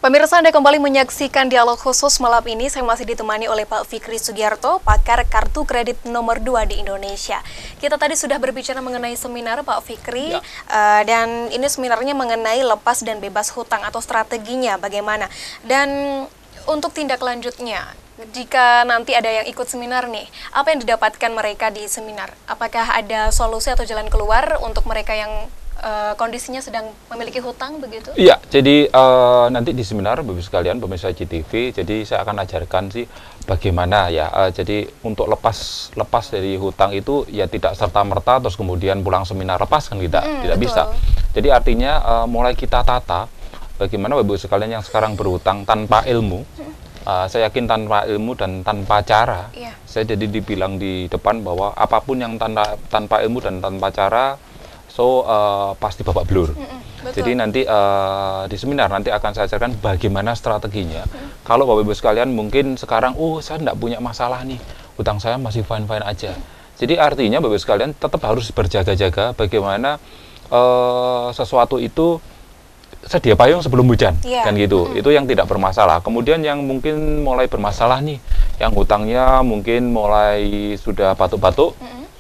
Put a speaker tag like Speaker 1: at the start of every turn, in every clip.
Speaker 1: Pemirsa, Anda kembali menyaksikan dialog khusus malam ini. Saya masih ditemani oleh Pak Fikri Sugiarto, pakar kartu kredit nomor 2 di Indonesia. Kita tadi sudah berbicara mengenai seminar Pak Fikri, dan ini seminarnya mengenai lepas dan bebas hutang atau strateginya bagaimana. Dan untuk tindak lanjutnya, jika nanti ada yang ikut seminar nih, apa yang didapatkan mereka di seminar? Apakah ada solusi atau jalan keluar untuk mereka yang kondisinya sedang memiliki hutang begitu?
Speaker 2: Iya, jadi nanti di seminar Bapak sekalian pemirsa CTV, jadi saya akan ajarkan sih bagaimana ya. Jadi untuk lepas dari hutang itu ya tidak serta-merta terus kemudian pulang seminar lepas kan tidak bisa. Jadi artinya mulai kita tata bagaimana Bapak sekalian yang sekarang berhutang tanpa ilmu. Saya yakin tanpa ilmu dan tanpa cara. Saya jadi dibilang di depan bahwa apapun yang tanpa ilmu dan tanpa cara pasti babak belur. Jadi nanti di seminar nanti akan saya ajarkan bagaimana strateginya. Kalau Bapak Ibu sekalian mungkin sekarang, saya tidak punya masalah nih, hutang saya masih fine-fine aja. Jadi artinya Bapak Ibu sekalian tetap harus berjaga-jaga bagaimana sesuatu itu sedia payung sebelum hujan, kan gitu. Itu yang tidak bermasalah. Kemudian yang mungkin mulai bermasalah nih, yang hutangnya mungkin mulai sudah batuk-batuk,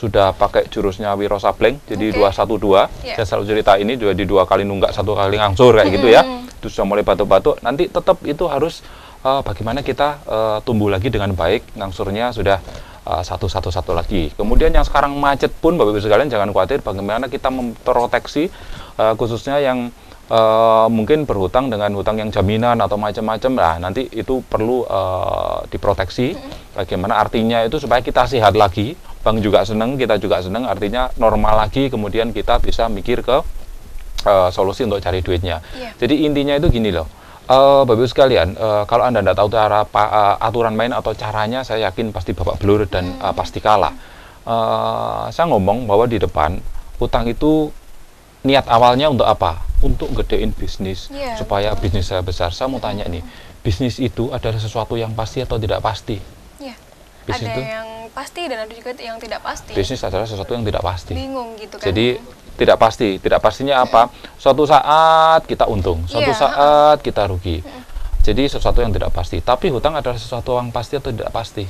Speaker 2: sudah pakai jurusnya Wiro Sableng, jadi 212. Saya selalu cerita ini, di 2 kali nunggak 1 kali ngangsur kayak gitu ya. Itu sudah mulai batuk-batuk. Nanti tetap itu harus bagaimana kita tumbuh lagi dengan baik, ngangsurnya sudah satu lagi. Kemudian yang sekarang macet pun Bapak Ibu sekalian jangan khawatir, bagaimana kita memproteksi khususnya yang mungkin berhutang dengan hutang yang jaminan atau macam-macam. Nah, nanti itu perlu diproteksi. Bagaimana artinya itu supaya kita sehat lagi. Bank juga senang, kita juga senang, artinya normal lagi, kemudian kita bisa mikir ke solusi untuk cari duitnya. Jadi intinya itu gini loh, Bapak Ibu sekalian, kalau Anda tidak tahu cara aturan main atau caranya, saya yakin pasti babak belur dan pasti kalah. Saya ngomong bahwa di depan, utang itu niat awalnya untuk apa? Untuk gedein bisnis, supaya bisnis saya besar. Saya mau tanya nih, bisnis itu adalah sesuatu yang pasti atau tidak pasti?
Speaker 1: Bisnis ada yang pasti dan ada juga yang tidak pasti.
Speaker 2: Bisnis adalah sesuatu yang tidak pasti.
Speaker 1: Bingung gitu kan.
Speaker 2: Jadi tidak pasti. Tidak pastinya apa? Suatu saat kita untung, suatu saat kita rugi. Jadi sesuatu yang tidak pasti. Tapi hutang adalah sesuatu yang pasti atau tidak pasti?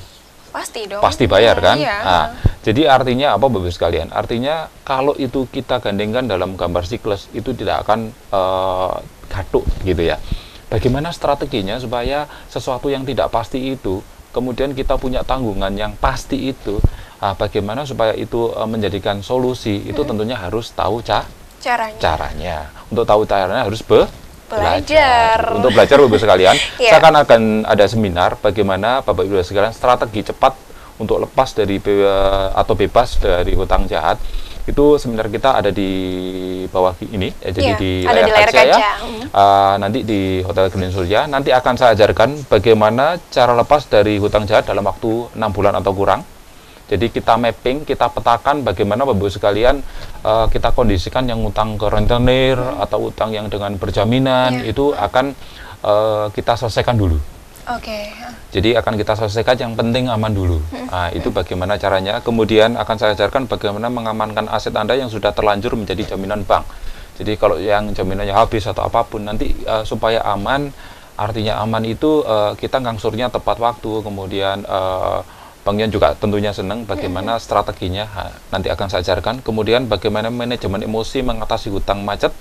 Speaker 1: Pasti dong.
Speaker 2: Pasti bayar kan? Nah, jadi artinya apa Bapak sekalian? Artinya kalau itu kita gandengkan dalam gambar siklus, itu tidak akan gaduh gitu ya. Bagaimana strateginya supaya sesuatu yang tidak pasti itu kemudian kita punya tanggungan yang pasti itu, bagaimana supaya itu menjadikan solusi, itu tentunya harus tahu caranya. Untuk tahu caranya harus belajar. Untuk belajar Bapak sekalian, saya akan ada seminar bagaimana Bapak Ibu sekalian strategi cepat untuk lepas dari atau bebas dari hutang jahat. Itu seminar kita ada di bawah ini, jadi di layar kaca ya. Nanti di Hotel Green Surya, nanti akan saya ajarkan bagaimana cara lepas dari hutang jahat dalam waktu 6 bulan atau kurang. Jadi kita mapping, kita petakan bagaimana Bapak sekalian kita kondisikan yang utang ke rentenir atau utang yang dengan berjaminan itu akan kita selesaikan dulu. Jadi akan kita selesaikan yang penting aman dulu. Nah, itu bagaimana caranya. Kemudian akan saya ajarkan bagaimana mengamankan aset Anda yang sudah terlanjur menjadi jaminan bank. Jadi kalau yang jaminannya habis atau apapun nanti supaya aman, artinya aman itu kita ngangsurnya tepat waktu. Kemudian banknya juga tentunya senang bagaimana strateginya. Nanti akan saya ajarkan. Kemudian bagaimana manajemen emosi mengatasi hutang macet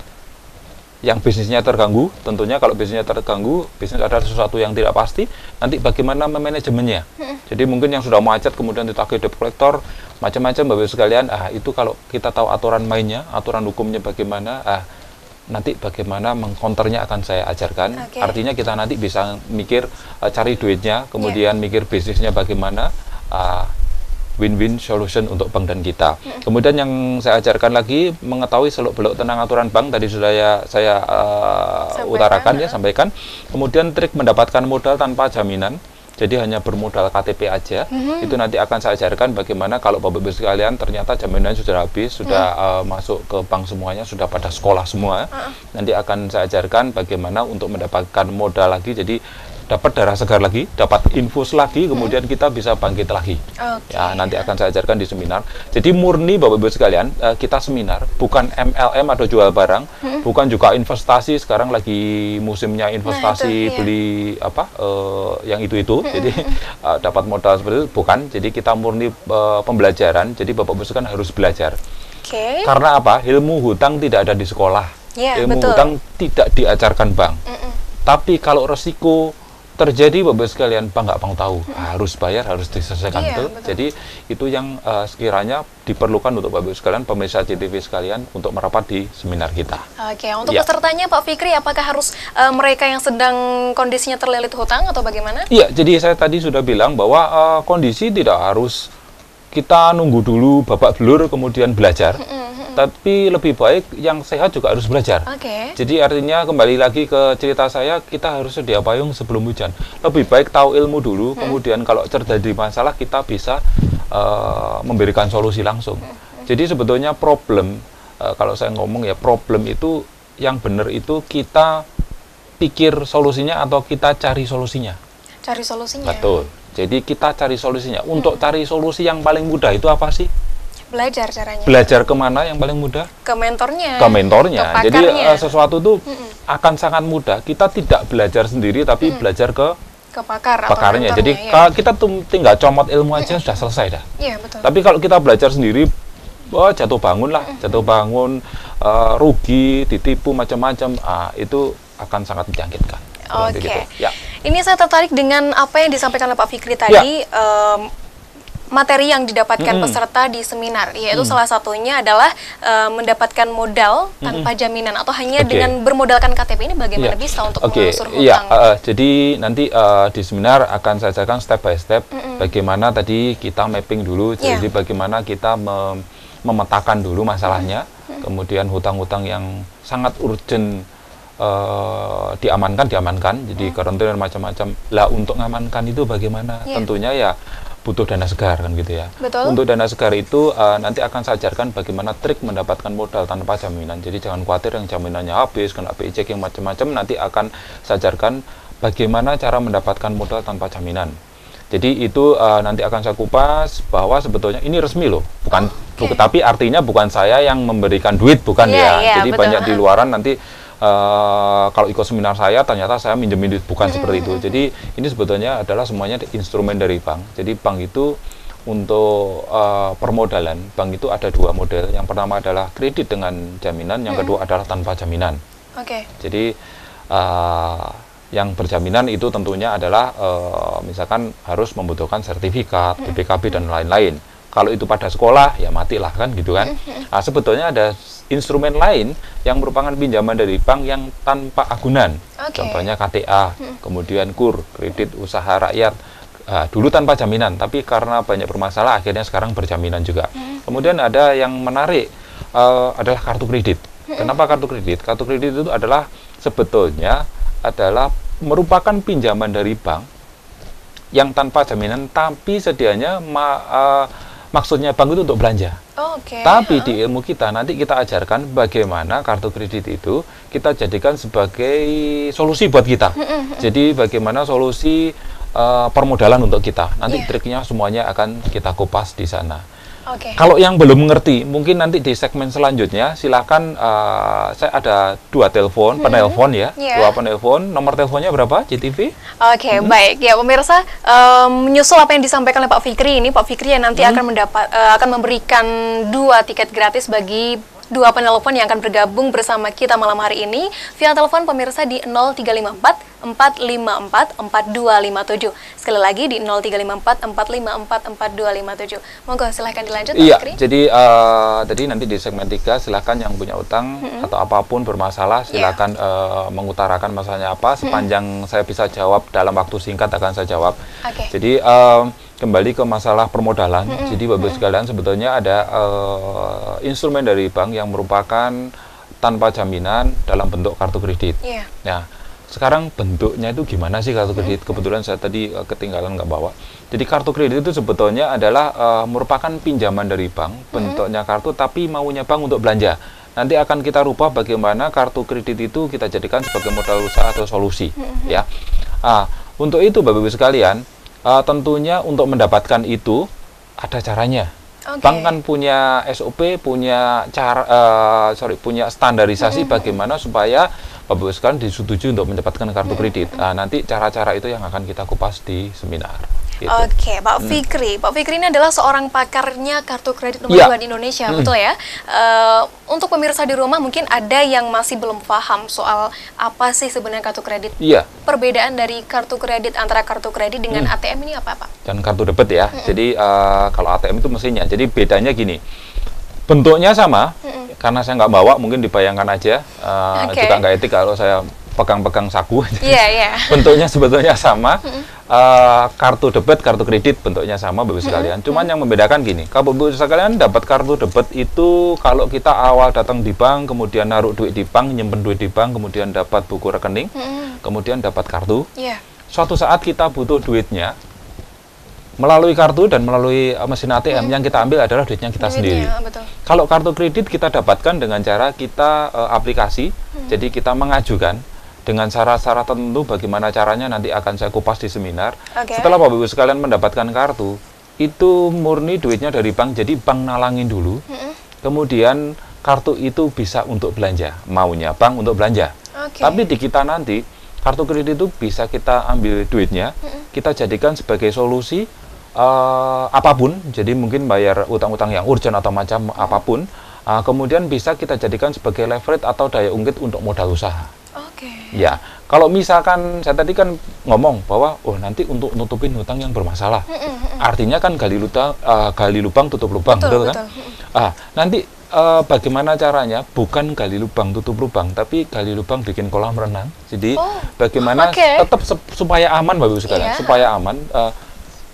Speaker 2: yang bisnisnya terganggu. Tentunya kalau bisnisnya terganggu, bisnis adalah sesuatu yang tidak pasti, nanti bagaimana memanajemennya. Jadi mungkin yang sudah macet kemudian ditagih debt collector macam-macam Bapak sekalian, itu kalau kita tahu aturan mainnya, aturan hukumnya bagaimana, nanti bagaimana mengcounternya akan saya ajarkan. Artinya kita nanti bisa mikir cari duitnya, kemudian mikir bisnisnya bagaimana, win-win solution untuk bank dan kita. Kemudian yang saya ajarkan lagi mengetahui seluk-beluk tentang aturan bank, tadi sudah saya utarakan sampaikan. Kemudian trik mendapatkan modal tanpa jaminan, jadi hanya bermodal KTP aja. Itu nanti akan saya ajarkan bagaimana kalau Bapak Ibu sekalian ternyata jaminan sudah habis, sudah masuk ke bank semuanya, sudah pada sekolah semua. Nanti akan saya ajarkan bagaimana untuk mendapatkan modal lagi. Jadi dapat darah segar lagi, dapat infus lagi, kemudian kita bisa bangkit lagi. Ya, nanti akan saya ajarkan di seminar. Jadi murni Bapak Ibu sekalian, kita seminar bukan MLM atau jual barang, bukan juga investasi. Sekarang lagi musimnya investasi, beli apa yang itu. Jadi dapat modal seperti itu bukan. Jadi kita murni pembelajaran. Jadi Bapak Ibu sekalian harus belajar. Karena apa? Ilmu hutang tidak ada di sekolah. Ilmu hutang tidak diajarkan bank. Tapi kalau resiko terjadi, Bapak sekalian, bank nggak mau tahu, harus bayar, harus diselesaikan. Betul. Jadi itu yang sekiranya diperlukan untuk Bapak sekalian, pemirsa CTV sekalian, untuk merapat di seminar kita.
Speaker 1: Untuk pesertanya Pak Fikri, apakah harus mereka yang sedang kondisinya terlilit hutang atau bagaimana?
Speaker 2: Iya, jadi saya tadi sudah bilang bahwa kondisi tidak harus kita nunggu dulu babak belur kemudian belajar, tapi lebih baik yang sehat juga harus belajar. Jadi artinya kembali lagi ke cerita saya, kita harus sedia payung sebelum hujan. Lebih baik tahu ilmu dulu, kemudian kalau terjadi masalah kita bisa memberikan solusi langsung. Jadi sebetulnya problem, kalau saya ngomong ya, problem itu yang benar itu kita pikir solusinya atau kita cari solusinya.
Speaker 1: Cari solusinya.
Speaker 2: Betul. Jadi kita cari solusinya. Untuk cari solusi yang paling mudah itu apa sih?
Speaker 1: Belajar caranya.
Speaker 2: Belajar kemana yang paling mudah?
Speaker 1: Ke mentornya.
Speaker 2: Ke mentornya. Jadi sesuatu itu akan sangat mudah. Kita tidak belajar sendiri, tapi belajar ke
Speaker 1: pakar
Speaker 2: pakarnya. Jadi kita tinggal comot ilmu aja sudah selesai dah.
Speaker 1: Iya, betul.
Speaker 2: Tapi kalau kita belajar sendiri, jatuh bangun lah, jatuh bangun, rugi, ditipu macam-macam, itu akan sangat menjangkitkan. Gitu.
Speaker 1: Ini saya tertarik dengan apa yang disampaikan oleh Pak Fikri tadi. Materi yang didapatkan peserta di seminar, yaitu salah satunya adalah mendapatkan modal tanpa jaminan atau hanya dengan bermodalkan KTP. Ini bagaimana bisa untuk mengangsur hutang?
Speaker 2: Jadi nanti di seminar akan saya ajarkan step by step bagaimana tadi kita mapping dulu, jadi bagaimana kita memetakan dulu masalahnya, kemudian hutang-hutang yang sangat urgent diamankan, jadi karantina macam-macam. Lah untuk mengamankan itu bagaimana? Tentunya ya butuh dana segar kan gitu ya.
Speaker 1: Betul.
Speaker 2: Untuk dana segar itu nanti akan saya ajarkan bagaimana trik mendapatkan modal tanpa jaminan. Jadi jangan khawatir yang jaminannya habis, kena BI check yang macam-macam. Nanti akan saya ajarkan bagaimana cara mendapatkan modal tanpa jaminan. Jadi itu nanti akan saya kupas bahwa sebetulnya ini resmi loh, bukan tapi artinya bukan saya yang memberikan duit, bukan ya. Jadi banyak di luaran nanti kalau ikut seminar saya ternyata saya minjemin duit, bukan seperti itu. Jadi ini sebetulnya adalah semuanya instrumen dari bank. Jadi bank itu untuk permodalan, bank itu ada dua model. Yang pertama adalah kredit dengan jaminan, yang kedua adalah tanpa jaminan. Jadi yang berjaminan itu tentunya adalah misalkan harus membutuhkan sertifikat, BPKB dan lain-lain. Kalau itu pada sekolah ya matilah kan gitu kan. Nah, sebetulnya ada instrumen lain yang merupakan pinjaman dari bank yang tanpa agunan. Contohnya KTA, kemudian KUR, kredit usaha rakyat. Dulu tanpa jaminan, tapi karena banyak bermasalah akhirnya sekarang berjaminan juga. Kemudian ada yang menarik adalah kartu kredit. Kenapa kartu kredit? Kartu kredit itu adalah sebetulnya adalah merupakan pinjaman dari bank yang tanpa jaminan, tapi sedianya maksudnya bank itu untuk belanja. Tapi di ilmu kita nanti kita ajarkan bagaimana kartu kredit itu kita jadikan sebagai solusi buat kita. Jadi bagaimana solusi permodalan untuk kita. Nanti triknya semuanya akan kita kupas di sana. Kalau yang belum mengerti, mungkin nanti di segmen selanjutnya silakan saya ada dua telepon, penelpon ya, dua penelpon. Nomor teleponnya berapa, CTV?
Speaker 1: Baik ya pemirsa, menyusul apa yang disampaikan oleh Pak Fikri ini, Pak Fikri yang nanti akan memberikan 2 tiket gratis bagi 2 penelpon yang akan bergabung bersama kita malam hari ini via telepon pemirsa di 0354 454 4257. Sekali lagi di 0354 454 4257. Monggo silahkan dilanjut Pak Fikri.
Speaker 2: Jadi tadi nanti di segmen 3 silahkan yang punya utang atau apapun bermasalah silahkan mengutarakan masalahnya apa, sepanjang saya bisa jawab dalam waktu singkat akan saya jawab. Jadi kembali ke masalah permodalan. Jadi Bapak sekalian sebetulnya ada instrumen dari bank yang merupakan tanpa jaminan dalam bentuk kartu kredit. Nah, sekarang bentuknya itu gimana sih kartu kredit? Kebetulan saya tadi ketinggalan nggak bawa. Jadi kartu kredit itu sebetulnya adalah merupakan pinjaman dari bank, bentuknya kartu tapi maunya bank untuk belanja. Nanti akan kita rubah bagaimana kartu kredit itu kita jadikan sebagai modal usaha atau solusi. Ya. Untuk itu Bapak Ibu sekalian, tentunya untuk mendapatkan itu ada caranya. Bank kan punya SOP, punya punya standarisasi bagaimana supaya Bapak Ibu sekalian disetujui untuk mendapatkan kartu kredit. Nah, nanti cara-cara itu yang akan kita kupas di seminar. Gitu.
Speaker 1: Oke, Pak Fikri. Pak Fikri ini adalah seorang pakarnya kartu kredit nomor 2 di Indonesia, betul ya? Untuk pemirsa di rumah mungkin ada yang masih belum paham soal apa sih sebenarnya kartu kredit.
Speaker 2: Iya.
Speaker 1: Perbedaan dari kartu kredit antara kartu kredit dengan ATM ini apa, Pak?
Speaker 2: Dan kartu debit ya. Jadi kalau ATM itu mesinnya. Jadi bedanya gini. Bentuknya sama, karena saya nggak bawa, mungkin dibayangkan aja. Juga nggak etik kalau saya pegang-pegang saku. Bentuknya sebetulnya sama. Kartu debit, kartu kredit bentuknya sama Bapak sekalian. Cuman yang membedakan gini, kalau Bapak sekalian dapat kartu debit itu kalau kita awal datang di bank, kemudian naruh duit di bank, nyimpen duit di bank, kemudian dapat buku rekening, kemudian dapat kartu. Suatu saat kita butuh duitnya, melalui kartu dan melalui mesin ATM yang kita ambil adalah duitnya kita sendiri.
Speaker 1: Betul.
Speaker 2: Kalau kartu kredit kita dapatkan dengan cara kita aplikasi, jadi kita mengajukan dengan syarat-syarat tertentu. Bagaimana caranya nanti akan saya kupas di seminar. Setelah Bapak Ibu sekalian mendapatkan kartu, itu murni duitnya dari bank, jadi bank nalangin dulu. Kemudian kartu itu bisa untuk belanja, maunya bank untuk belanja. Tapi di kita nanti, kartu kredit itu bisa kita ambil duitnya, kita jadikan sebagai solusi apapun, jadi mungkin bayar utang-utang yang urgent atau macam apapun. Kemudian bisa kita jadikan sebagai leverage atau daya ungkit untuk modal usaha. Ya, kalau misalkan saya tadi kan ngomong bahwa nanti untuk nutupin hutang yang bermasalah, artinya kan gali lubang tutup lubang, betul kan? Nanti bagaimana caranya? Bukan gali lubang tutup lubang, tapi gali lubang bikin kolam renang. Jadi bagaimana tetap supaya aman Bapak Ibu sekalian, supaya aman.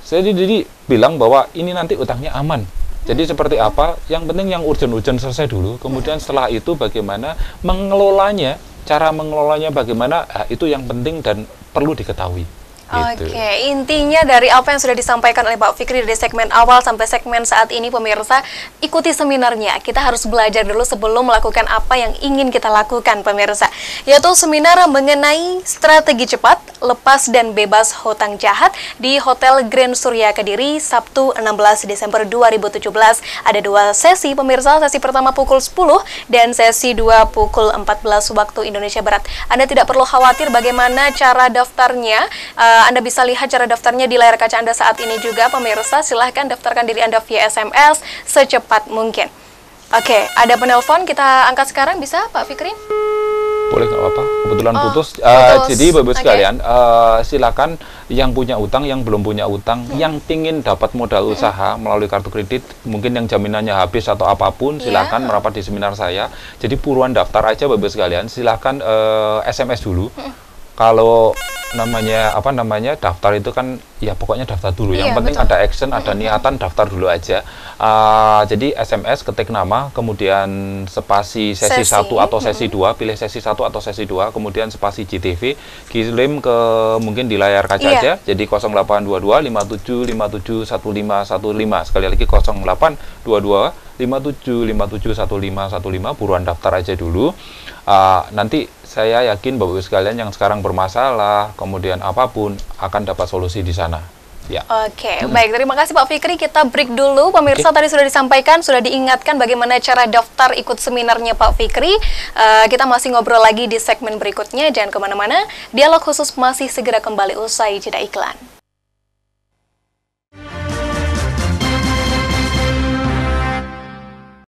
Speaker 2: Saya jadi bilang bahwa ini nanti utangnya aman. Jadi seperti apa? Yang penting yang urgent-urgent selesai dulu. Kemudian setelah itu bagaimana mengelolanya, cara mengelolanya bagaimana, itu yang penting dan perlu diketahui. Gitu.
Speaker 1: Intinya dari apa yang sudah disampaikan oleh Pak Fikri dari segmen awal sampai segmen saat ini, pemirsa, ikuti seminarnya. Kita harus belajar dulu sebelum melakukan apa yang ingin kita lakukan, pemirsa. Yaitu seminar mengenai strategi cepat, lepas dan bebas hutang jahat di Hotel Grand Surya Kediri, Sabtu 16 Desember 2017. Ada 2 sesi, pemirsa. Sesi pertama pukul 10 dan sesi 2 pukul 14 waktu Indonesia Barat. Anda tidak perlu khawatir bagaimana cara daftarnya. Anda bisa lihat cara daftarnya di layar kaca Anda saat ini juga, pemirsa. Silahkan daftarkan diri Anda via SMS secepat mungkin. Ada penelpon, kita angkat sekarang, bisa Pak Fikri?
Speaker 2: Boleh, nggak apa-apa. Kebetulan putus. Jadi Bapak sekalian, silakan yang punya utang, yang belum punya utang, yang ingin dapat modal usaha melalui kartu kredit, mungkin yang jaminannya habis atau apapun, silakan merapat di seminar saya. Jadi buruan daftar aja Bapak sekalian. Silakan SMS dulu. Kalau daftar itu kan ya pokoknya daftar dulu. Yang penting ada action, ada niatan, daftar dulu aja. Jadi SMS, ketik nama, kemudian spasi sesi 1 atau sesi 2, pilih sesi 1 atau sesi 2, kemudian spasi GTV, kirim ke mungkin di layar kaca aja. Jadi 0822 57 57 1515. Sekali lagi 0822 57 57 1515, buruan daftar aja dulu. Nanti saya yakin Bapak Ibu sekalian yang sekarang bermasalah, kemudian apapun, akan dapat solusi di sana. Ya.
Speaker 1: Baik, terima kasih Pak Fikri. Kita break dulu. Pemirsa, tadi sudah disampaikan, sudah diingatkan bagaimana cara daftar ikut seminarnya Pak Fikri. Kita masih ngobrol lagi di segmen berikutnya. Jangan kemana-mana, dialog khusus masih segera kembali usai jeda iklan.